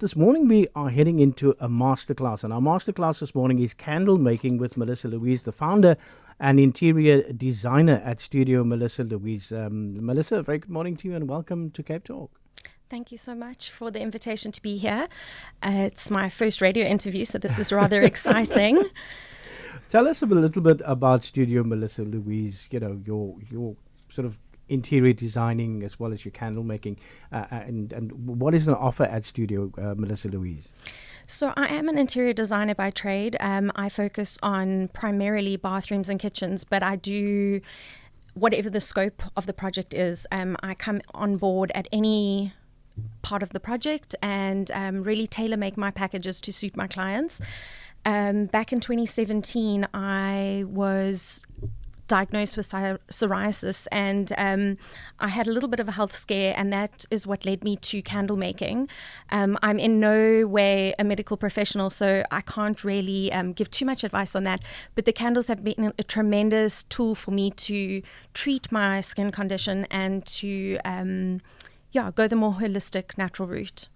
This morning we are heading into a masterclass, and our masterclass this morning is candle making with Melissa Louise, the founder and interior designer at Studio Melissa Louise. Melissa, very good morning to you, and welcome to Cape Talk. Thank you so much for the invitation to be here. It's my first radio interview, so this is rather exciting. Tell us a little bit about Studio Melissa Louise. You know, your sort of interior designing as well as your candle making, and what is an offer at Studio Melissa Louise? So I am an interior designer by trade. I focus on primarily bathrooms and kitchens, but I do whatever the scope of the project is. I come on board at any part of the project and really tailor make my packages to suit my clients. Back in 2017, I was diagnosed with psoriasis, and I had a little bit of a health scare, and that is what led me to candle making. I'm in no way a medical professional, so I can't really give too much advice on that, but the candles have been a tremendous tool for me to treat my skin condition and to go the more holistic, natural route.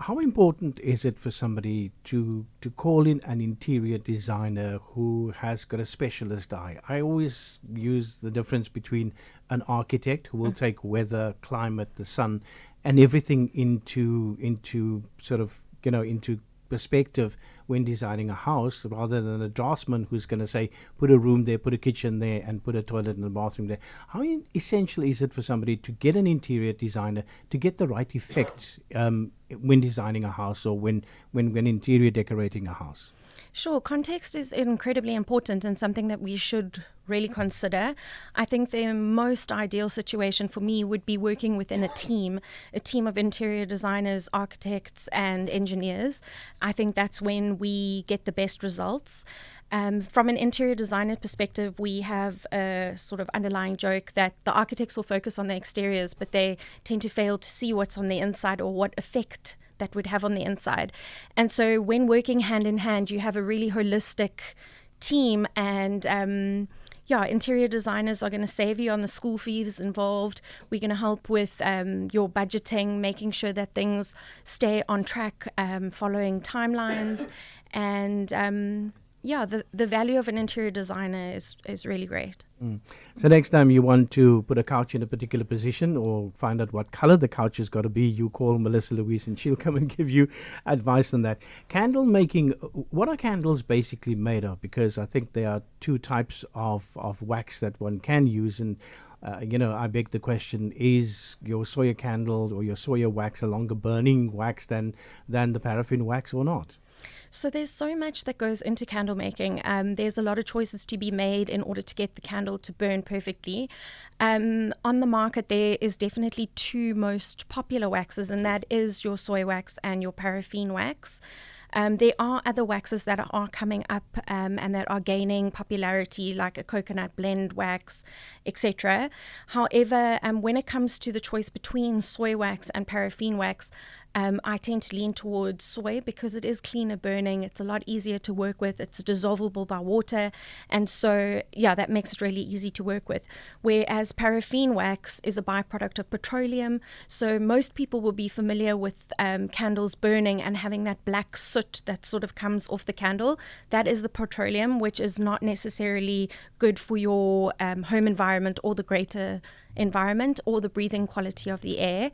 How important is it for somebody to call in an interior designer who has got a specialist eye? I always use the difference between an architect who will take weather, climate, the sun, and everything into sort of, into perspective when designing a house, rather than a draftsman who's going to say, put a room there, put a kitchen there, and put a toilet and a bathroom there. How essential is it for somebody to get an interior designer to get the right effect when designing a house, or when interior decorating a house? Sure, context is incredibly important and something that we should really consider. I think the most ideal situation for me would be working within a team of interior designers, architects, and engineers. I think that's when we get the best results. From an interior designer perspective, we have a sort of underlying joke that the architects will focus on the exteriors, but they tend to fail to see what's on the inside or what effect that would have on the inside. And so when working hand in hand, you have a really holistic team, and interior designers are going to save you on the school fees involved. We're going to help with your budgeting, making sure that things stay on track, following timelines, and the value of an interior designer is really great. So next time you want to put a couch in a particular position or find out what color the couch has got to be, you call Melissa Louise and she'll come and give you advice on that. Candle making, what are candles basically made of? Because I think there are two types of wax that one can use, and I beg the question, is your soya candle or your soya wax a longer burning wax than the paraffin wax or not? So there's so much that goes into candle making. There's a lot of choices to be made in order to get the candle to burn perfectly. On the market, there is definitely two most popular waxes, and that is your soy wax and your paraffin wax. There are other waxes that are coming up and that are gaining popularity, like a coconut blend wax, etc. However, when it comes to the choice between soy wax and paraffin wax, I tend to lean towards soy because it is cleaner burning. It's a lot easier to work with. It's dissolvable by water. And so, that makes it really easy to work with. Whereas paraffin wax is a byproduct of petroleum. So most people will be familiar with candles burning and having that black soot that sort of comes off the candle. That is the petroleum, which is not necessarily good for your home environment or the greater environment or the breathing quality of the air.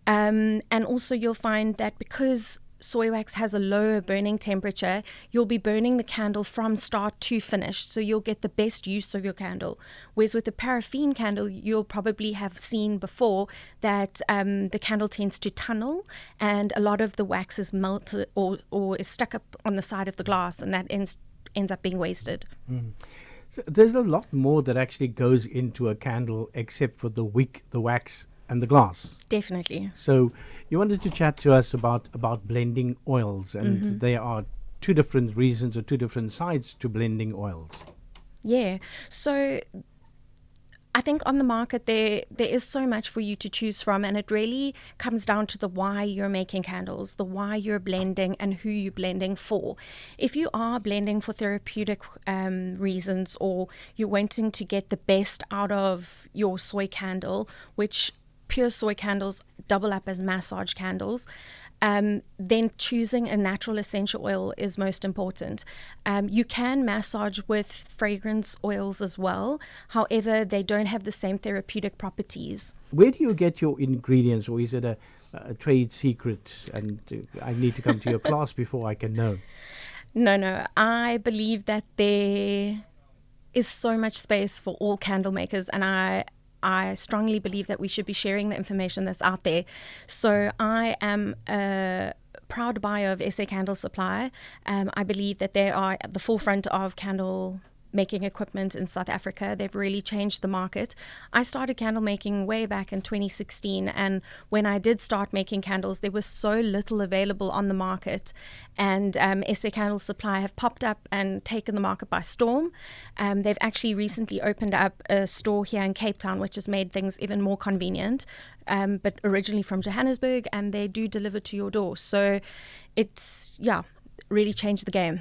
And also you'll find that because soy wax has a lower burning temperature, you'll be burning the candle from start to finish, so you'll get the best use of your candle. Whereas with the paraffin candle, you'll probably have seen before that the candle tends to tunnel, and a lot of the wax is melted or is stuck up on the side of the glass, and that ends up being wasted. So there's a lot more that actually goes into a candle except for the wick, the wax, and the glass. Definitely. So you wanted to chat to us about blending oils, and there are two different reasons or two different sides to blending oils. Yeah. So I think on the market there is so much for you to choose from, and it really comes down to the why you're making candles, the why you're blending, and who you're blending for. If you are blending for therapeutic reasons, or you're wanting to get the best out of your soy candle, which pure soy candles double up as massage candles, then choosing a natural essential oil is most important. You can massage with fragrance oils as well. However, they don't have the same therapeutic properties. Where do you get your ingredients, or is it a trade secret and I need to come to your class before I can know? No. I believe that there is so much space for all candle makers, and I strongly believe that we should be sharing the information that's out there. So I am a proud buyer of SA Candle Supply. I believe that they are at the forefront of candle making equipment in South Africa. They've really changed the market. I started candle making way back in 2016, and when I did start making candles, there was so little available on the market, and SA Candle Supply have popped up and taken the market by storm. They've actually recently opened up a store here in Cape Town, which has made things even more convenient, but originally from Johannesburg, and they do deliver to your door. So it's, really changed the game.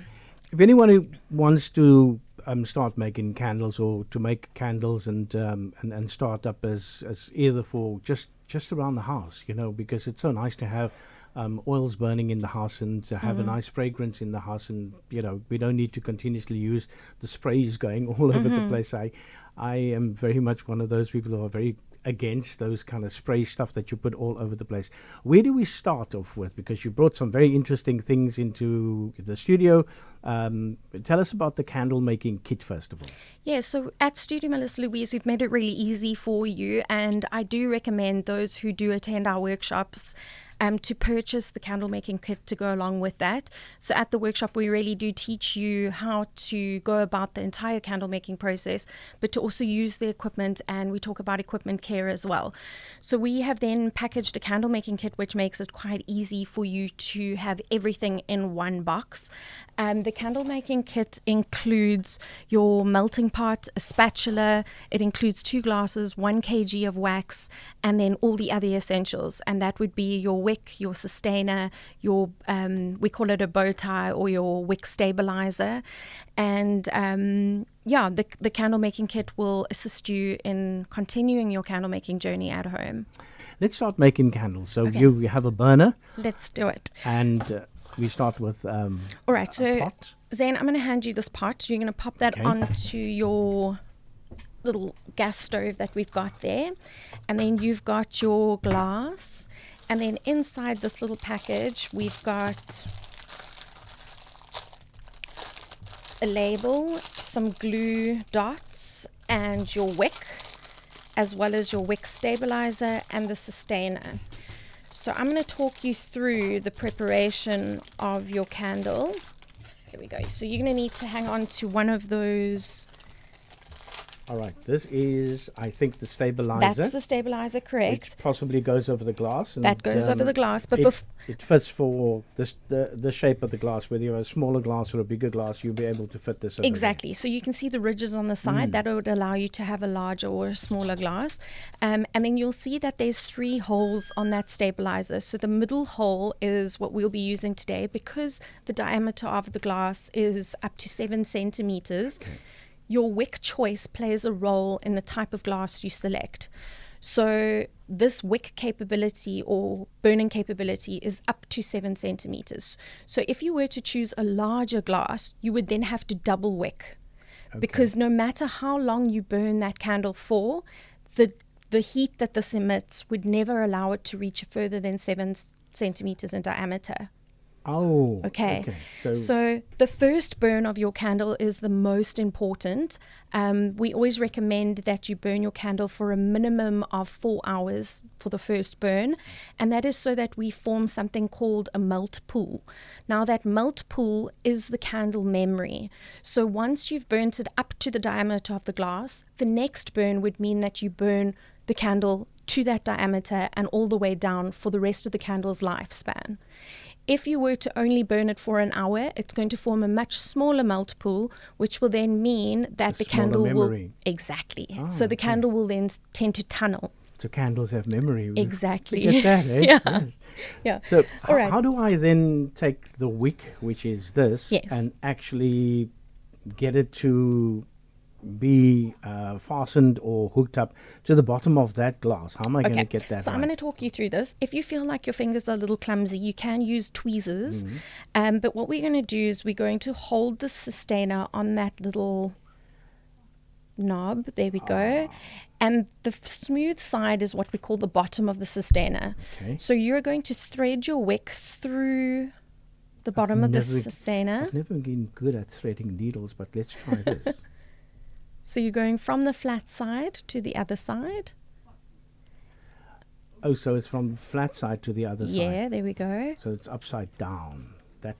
If anyone who wants to start making candles, or to make candles and start up as either for just around the house, because it's so nice to have oils burning in the house and to have a nice fragrance in the house, and we don't need to continuously use the sprays going all over the place. I am very much one of those people who are very against those kind of spray stuff that you put all over the place. Where do we start off with? Because you brought some very interesting things into the studio. Tell us about the candle making kit first of all. Yeah, so at Studio Melissa Louise, we've made it really easy for you, and I do recommend those who do attend our workshops to purchase the candle making kit to go along with that. So at the workshop, we really do teach you how to go about the entire candle making process, but to also use the equipment, and we talk about equipment care as well. So we have then packaged a candle making kit, which makes it quite easy for you to have everything in one box. The candle making kit includes your melting pot, a spatula, it includes 2 glasses, 1 kg of wax, and then all the other essentials. And that would be your wick, your sustainer, your, we call it a bow tie, or your wick stabilizer. And the candle making kit will assist you in continuing your candle making journey at home. Let's start making candles. So Okay. you have a burner. Let's do it. And we start with All right, so pot. Zain, I'm going to hand you this pot. You're going to pop that Okay. onto your little gas stove that we've got there. And then you've got your glass. And then inside this little package, we've got a label, some glue dots, and your wick, as well as your wick stabilizer and the sustainer. So I'm going to talk you through the preparation of your candle. There we go. So you're going to need to hang on to one of those. All right, this is, I think, the stabilizer. That's the stabilizer, correct. Which possibly goes over the glass. And, That goes over the glass. But it fits for the shape of the glass. Whether you have a smaller glass or a bigger glass, you'll be able to fit this over exactly. So you can see the ridges on the side. That would allow you to have a larger or a smaller glass. And then you'll see that there's 3 holes on that stabilizer. So the middle hole is what we'll be using today, because the diameter of the glass is up to 7 centimeters. Okay. Your wick choice plays a role in the type of glass you select. So this wick capability or burning capability is up to 7 centimeters. So if you were to choose a larger glass, you would then have to double wick. Okay. Because no matter how long you burn that candle for, the heat that this emits would never allow it to reach further than 7 centimeters in diameter. Oh, okay. So the first burn of your candle is the most important. We always recommend that you burn your candle for a minimum of 4 hours for the first burn, and that is so that we form something called a melt pool. Now that melt pool is the candle memory. So once you've burnt it up to the diameter of the glass, the next burn would mean that you burn the candle to that diameter and all the way down for the rest of the candle's lifespan. If you were to only burn it for an hour, it's going to form a much smaller melt pool, which will then mean that the candle will... Exactly. So the candle will then tend to tunnel. So candles have memory. Exactly. We get that, eh? Yeah. Yes. Yeah. So right. How do I then take the wick, which is this, Yes. and actually get it to be fastened or hooked up to the bottom of that glass? How am I going to Okay, get that so right? I'm going to talk you through this. If you feel like your fingers are a little clumsy, you can use tweezers. But what we're going to do is we're going to hold the sustainer on that little knob. There we go. And the smooth side is what we call the bottom of the sustainer. Okay. So you're going to thread your wick through the bottom of the sustainer. I've never been good at threading needles, but let's try this. So you're going from the flat side to the other side. Oh, so it's from flat side to the other side. Yeah, there we go. So it's upside down. That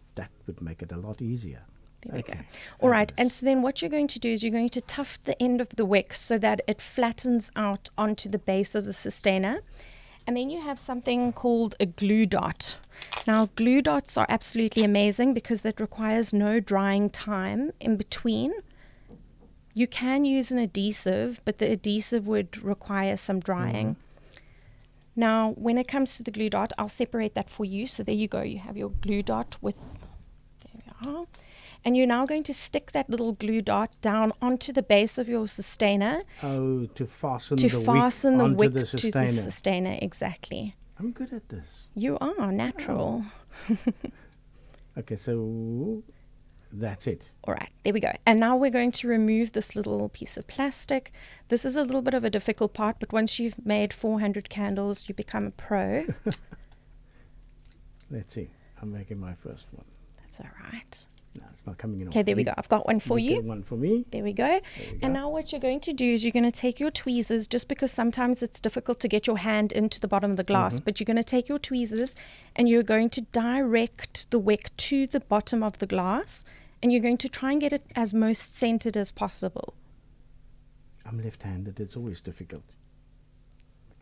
would make it a lot easier. There we go. All right, and so then what you're going to do is you're going to tuft the end of the wick so that it flattens out onto the base of the sustainer. And then you have something called a glue dot. Now, glue dots are absolutely amazing because that requires no drying time in between. You can use an adhesive, but the adhesive would require some drying. Now, when it comes to the glue dot, I'll separate that for you. So there you go. You have your glue dot with, there we are. And you're now going to stick that little glue dot down onto the base of your sustainer. Oh, to fasten to the fasten wick the onto wick the to sustainer. the sustainer, exactly. I'm good at this. You are natural. Okay, so that's it. All right, there we go. And now we're going to remove this little piece of plastic. This is a little bit of a difficult part, but once you've made 400 candles, you become a pro. Let's see. I'm making my first one. That's all right. No, it's not coming in. Okay, there we go. I've got one for you. One for me. There we go. And now what you're going to do is you're going to take your tweezers, just because sometimes it's difficult to get your hand into the bottom of the glass, but you're going to take your tweezers and you're going to direct the wick to the bottom of the glass, and you're going to try and get it as most centered as possible. I'm left-handed. It's always difficult.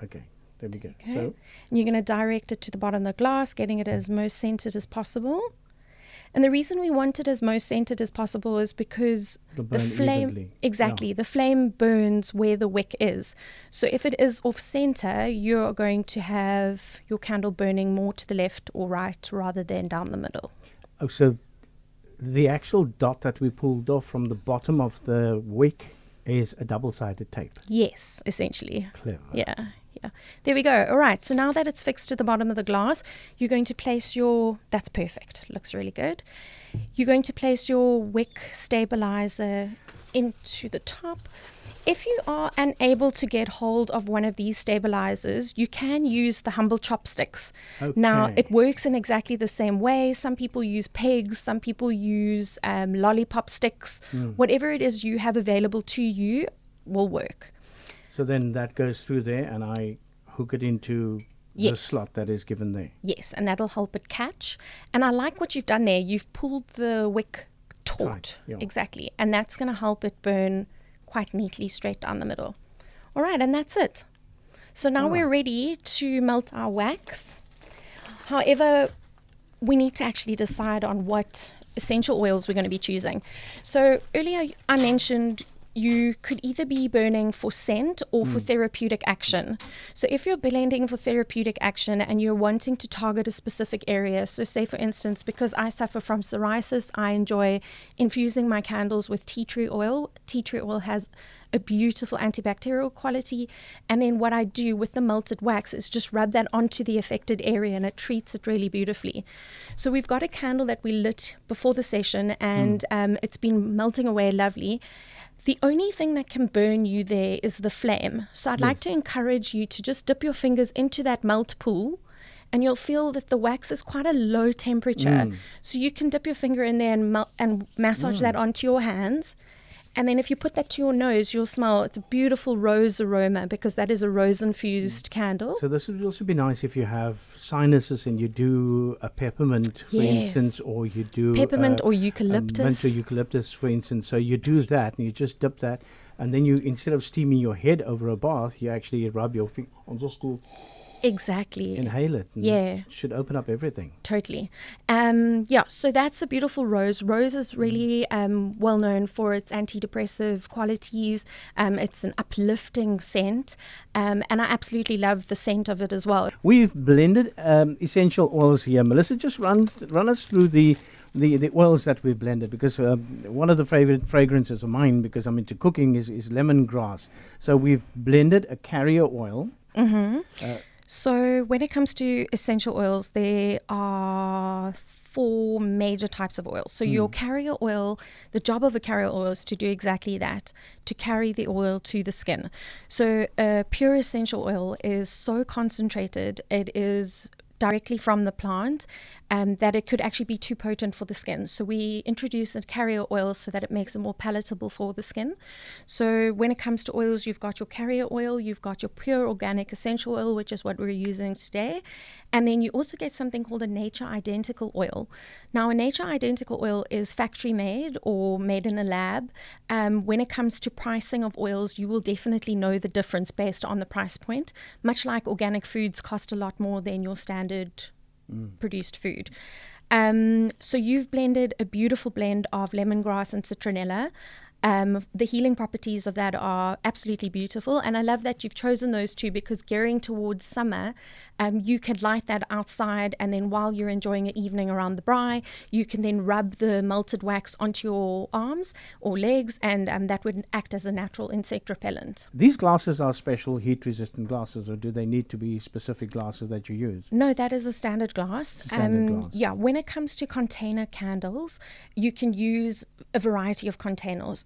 Okay, there we go. Okay. So, And you're going to direct it to the bottom of the glass, getting it as most centered as possible. And the reason we want it as most centered as possible is because It'll the burn flame, evenly. exactly, the flame burns where the wick is. So if it is off center, you're going to have your candle burning more to the left or right rather than down the middle. oh, so the actual dot that we pulled off from the bottom of the wick is a double-sided tape. Yes, essentially. Clever. Yeah. There we go. All right. So now that it's fixed to the bottom of the glass, you're going to place your, that's perfect. Looks really good. You're going to place your wick stabilizer into the top. If you are unable to get hold of one of these stabilizers, you can use the humble chopsticks. Okay. Now, it works in exactly the same way. Some people use pegs, some people use lollipop sticks. Whatever it is you have available to you will work. So then that goes through there, and I hook it into the Yes. slot that is given there. Yes, and that'll help it catch. And I like what you've done there. You've pulled the wick taut. Tight, yeah. Exactly. And that's going to help it burn quite neatly straight down the middle. All right, and that's it. So now we're ready to melt our wax. However, we need to actually decide on what essential oils we're going to be choosing. So earlier I mentioned you could either be burning for scent or for therapeutic action. So if you're blending for therapeutic action and you're wanting to target a specific area, so say for instance, because I suffer from psoriasis, I enjoy infusing my candles with tea tree oil. Tea tree oil has a beautiful antibacterial quality, and then what I do with the melted wax is just rub that onto the affected area and it treats it really beautifully. So we've got a candle that we lit before the session, and it's been melting away lovely. The only thing that can burn you there is the flame. So I'd like to encourage you to just dip your fingers into that melt pool, and you'll feel that the wax is quite a low temperature. So you can dip your finger in there and massage that onto your hands. And then if you put that to your nose, you'll smell, it's a beautiful rose aroma because that is a rose-infused candle. So this would also be nice if you have sinuses and you do a peppermint, for Yes. instance, or you do Peppermint or mint eucalyptus. or eucalyptus, for instance. So you do that and you just dip that, and then you, instead of steaming your head over a bath, you actually rub your and just to Exactly. inhale it. And Yeah. it should open up everything. Totally. Yeah, so that's a beautiful rose. Rose is really well known for its antidepressive qualities. It's an uplifting scent, and I absolutely love the scent of it as well. We've blended essential oils here. Melissa, just run us through the oils that we've blended, because one of the favorite fragrances of mine, because I'm into cooking, is lemongrass. So we've blended a carrier oil. So when it comes to essential oils, there are 4 major types of oils. So your carrier oil, the job of a carrier oil is to do exactly that, to carry the oil to the skin. So a pure essential oil is so concentrated, it is directly from the plant, that it could actually be too potent for the skin. So we introduce a carrier oil so that it makes it more palatable for the skin. So when it comes to oils, you've got your carrier oil, you've got your pure organic essential oil, which is what we're using today. And then you also get something called a nature identical oil. Now, a nature identical oil is factory made or made in a lab. When it comes to pricing of oils, you will definitely know the difference based on the price point. Much like organic foods cost a lot more than your standard produced food. So you've blended a beautiful blend of lemongrass and citronella. The healing properties of that are absolutely beautiful, and I love that you've chosen those two, because gearing towards summer, you can light that outside, and then while you're enjoying an evening around the braai, you can then rub the melted wax onto your arms or legs, and that would act as a natural insect repellent. These glasses are special heat-resistant glasses, or do they need to be specific glasses that you use? No, that is a standard glass. Standard glass. Yeah, when it comes to container candles, you can use a variety of containers.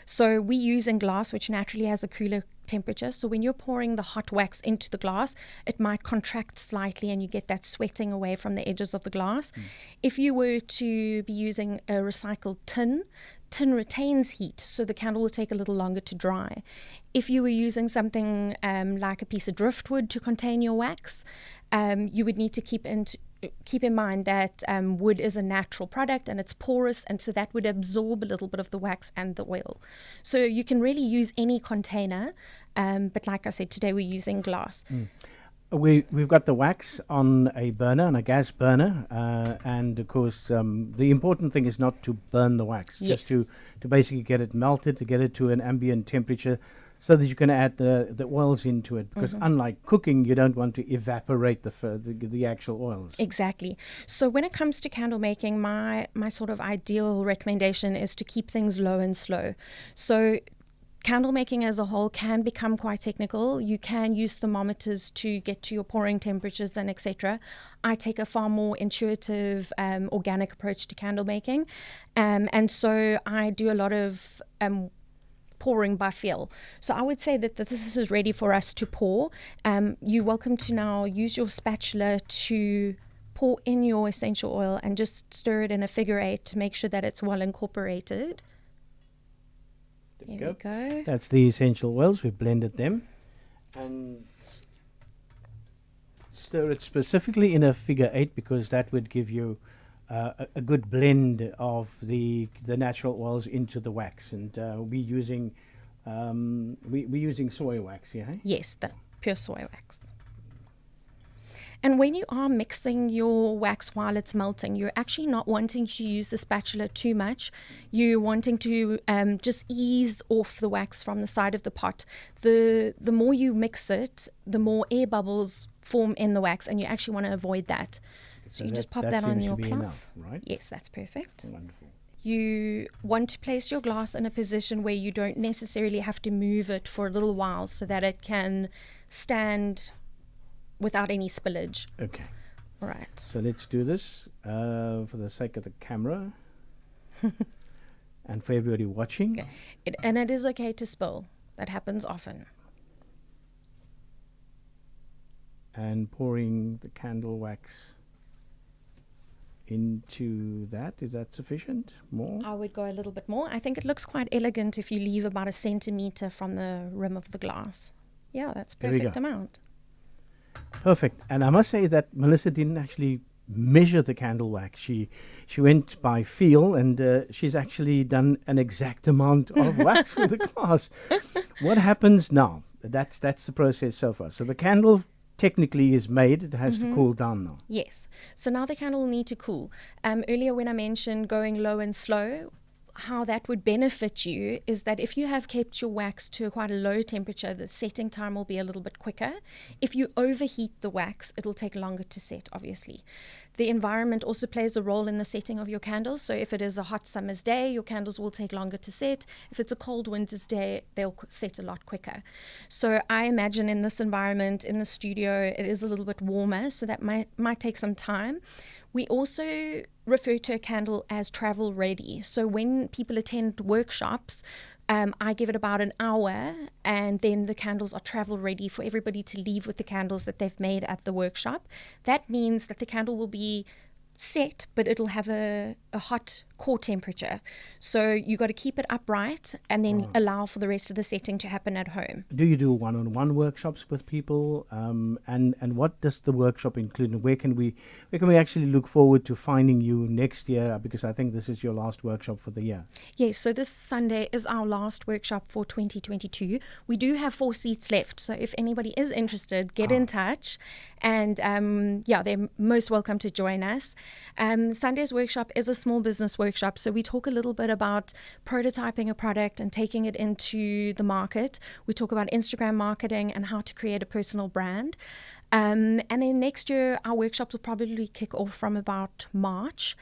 So we use in glass, which naturally has a cooler temperature. So when you're pouring the hot wax into the glass, it might contract slightly and you get that sweating away from the edges of the glass. If you were to be using a recycled tin retains heat, so the candle will take a little longer to dry. If you were using something like a piece of driftwood to contain your wax, you would need to keep in mind that wood is a natural product and it's porous, and so that would absorb a little bit of the wax and the oil. So you can really use any container, but like I said, today we're using glass. We've got the wax on a burner, on a gas burner, and of course the important thing is not to burn the wax, Yes. just to basically get it melted, to get it to an ambient temperature, so that you can add the oils into it, because unlike cooking, you don't want to evaporate the actual oils. Exactly. So when it comes to candle making, my sort of ideal recommendation is to keep things low and slow. So candle making as a whole can become quite technical. You can use thermometers to get to your pouring temperatures and etc. I take a far more intuitive, organic approach to candle making. And so I do a lot of pouring by feel. So I would say that this is ready for us to pour. You're welcome to now use your spatula to pour in your essential oil and just stir it in a figure 8 to make sure that it's well incorporated. There we go. That's the essential oils. We've blended them and stir it specifically in a figure 8, because that would give you a good blend of the natural oils into the wax. And we're using soy wax, yeah? Yes, the pure soy wax. And when you are mixing your wax while it's melting, you're actually not wanting to use the spatula too much. You're wanting to just ease off the wax from the side of the pot. The more you mix it, the more air bubbles form in the wax, and you actually want to avoid that. So you just pop that on your cloth. Enough, right? Yes, that's perfect. Wonderful. You want to place your glass in a position where you don't necessarily have to move it for a little while, so that it can stand without any spillage. Okay. All right. So let's do this for the sake of the camera and for everybody watching. Okay. And it is okay to spill. That happens often. And pouring the candle wax into that. Is that sufficient? More? I would go a little bit more. I think it looks quite elegant if you leave about a centimeter from the rim of the glass. Yeah, that's perfect amount. Perfect. And I must say that Melissa didn't actually measure the candle wax. She went by feel, and she's actually done an exact amount of wax for the glass. What happens now? That's the process so far. So the candle technically is made. It has to cool down now. Yes. So now the candle will need to cool. Earlier when I mentioned going low and slow, how that would benefit you is that if you have kept your wax to quite a low temperature, the setting time will be a little bit quicker. If you overheat the wax, it'll take longer to set, obviously. The environment also plays a role in the setting of your candles. So if it is a hot summer's day, your candles will take longer to set. If it's a cold winter's day, they'll set a lot quicker. So I imagine in this environment, in the studio, it is a little bit warmer, so that might take some time. We also refer to a candle as travel ready. So when people attend workshops, I give it about an hour, and then the candles are travel ready for everybody to leave with the candles that they've made at the workshop. That means that the candle will be set, but it'll have a hot core temperature. So you got to keep it upright and then allow for the rest of the setting to happen at home. Do you do one-on-one workshops with people? And what does the workshop include? And where can we actually look forward to finding you next year? Because I think this is your last workshop for the year. Yes, so this Sunday is our last workshop for 2022. We do have 4 seats left, so if anybody is interested, get in touch. And they're most welcome to join us. Sunday's workshop is a small business workshop, so we talk a little bit about prototyping a product and taking it into the market. We talk about Instagram marketing and how to create a personal brand. And then next year, our workshops will probably kick off from about March.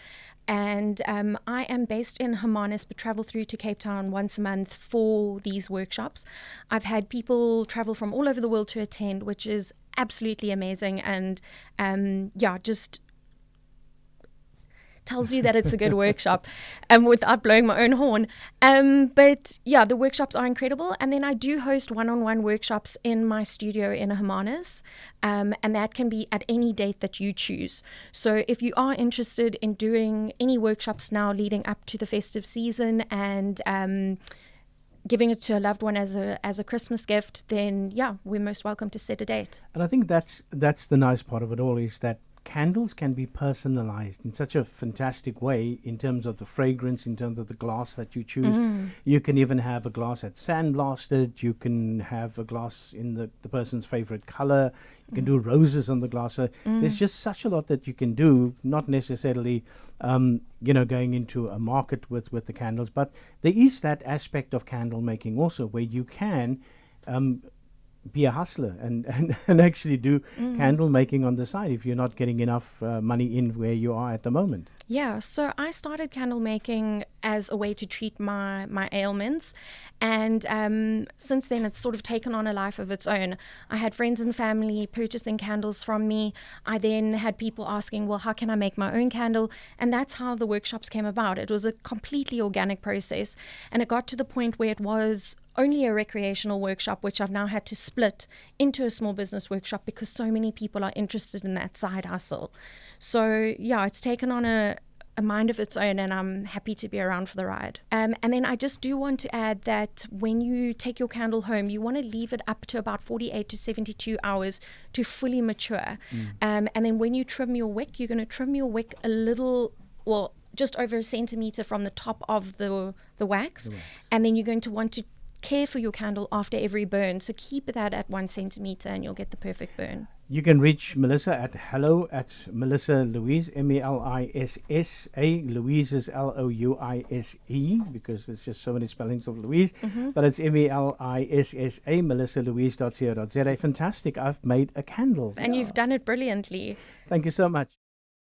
And I am based in Hermanus, but travel through to Cape Town once a month for these workshops. I've had people travel from all over the world to attend, which is absolutely amazing. And just tells you that it's a good workshop, without blowing my own horn. The workshops are incredible. And then I do host one-on-one workshops in my studio in Hermanus, and that can be at any date that you choose. So if you are interested in doing any workshops now leading up to the festive season and giving it to a loved one as a Christmas gift, then we're most welcome to set a date. And I think that's the nice part of it all, is that candles can be personalized in such a fantastic way in terms of the fragrance, in terms of the glass that you choose. You can even have a glass that's sandblasted. You can have a glass in the person's favorite color. You can do roses on the glass. So there's just such a lot that you can do, not necessarily going into a market with the candles, but there is that aspect of candle making also where you can be a hustler and actually do candle making on the side if you're not getting enough money in where you are at the moment. Yeah, so I started candle making as a way to treat my ailments, and since then it's sort of taken on a life of its own. I had friends and family purchasing candles from me. I then had people asking, well, how can I make my own candle? And that's how the workshops came about. It was a completely organic process, and it got to the point where it was only a recreational workshop, which I've now had to split into a small business workshop because so many people are interested in that side hustle. So it's taken on a mind of its own, and I'm happy to be around for the ride. And then I just do want to add that when you take your candle home, you want to leave it up to about 48 to 72 hours to fully mature. And then when you trim your wick, you're going to trim your wick a little, just over a centimeter from the top of the wax. And then you're going to want to care for your candle after every burn. So keep that at 1 centimeter and you'll get the perfect burn. You can reach Melissa at hello@Melissa Louise, Melissa. Louise is Louise, because there's just so many spellings of Louise. But it's Melissa, melissalouise.co.za. Fantastic. I've made a candle. And you've done it brilliantly. Thank you so much.